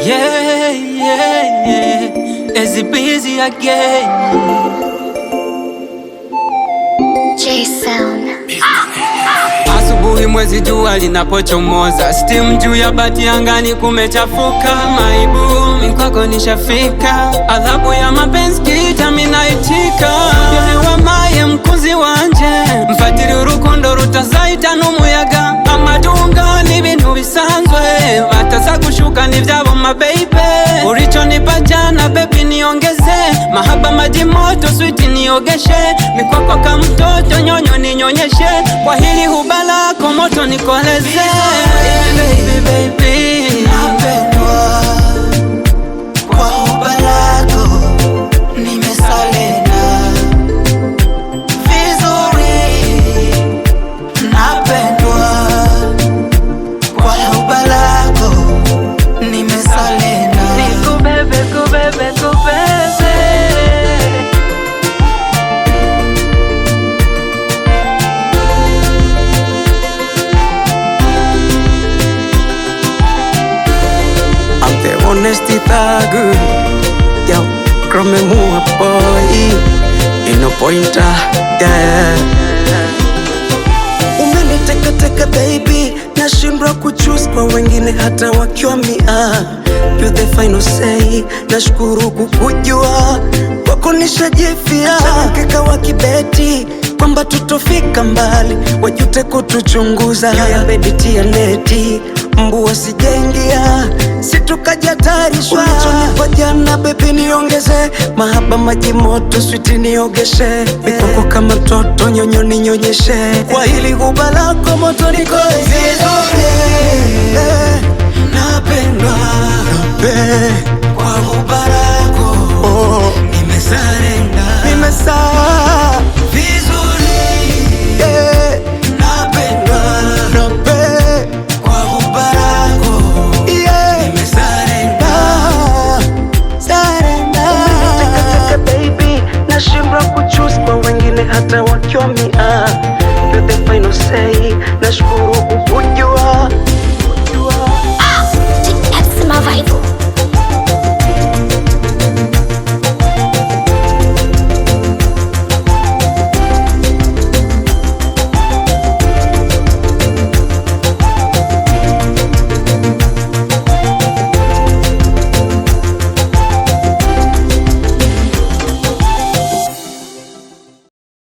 Yeah, yeah, yeah. Is it busy again? J-Sound. Asubuhi mwezi jua linapochomoza, steam juu ya bati angani kumechafuka. Maibu mikwako nishafika, adhabu ya mapenzi kita minaitika. Yohewa maye mkuzi wanje, mfatiri urukundo rutazaita n'umuyaga. Amadunga n'ibintu bisanzwe, bataza gushuka n'ivyabo mababy. Ulichonipa jana baby niongeze, mahaba maji moto sweet niogeshe. Mikwako kama mtoto nyonyo ninyonyeshe, kwa hili huba lako moto nikoleze. Baby, baby, napendwa kwa huba lako, nimesalenda vizuri. Napendwa kwa huba lako, nimesalenda. nikubebe, kubebe, kubebe. I'm the honesty thug, yo, crome mua boy, ino pointer, yeah. Umeniteka baby, nashindwa kuchoose kwa wengine hata wakiwa mia. You the final say, nashukuru kukujua, kwako nishajifia. Mkeka wa kibeti, kwamba tutofika mbali, wajute kutuchunguza. Ya baby tia neti, mbu wasijaingia, situkaja tarishwa. Ulichonipa jana baby niongeze, mahaba maji moto sweet niogeshe. Mikwako kama mtoto nyonyo ninyonyeshe, kwa hili huba lako moto nikoleze. Napendwa kwa huba lako, nimesarenda vizuri. Napendwa kwa huba lako, nimesarenda. Umeniteka baby, nashindwa kuchoose kwa wengine hata wakiwa mia. You the final say, nashukuru kukujua. X my vibe.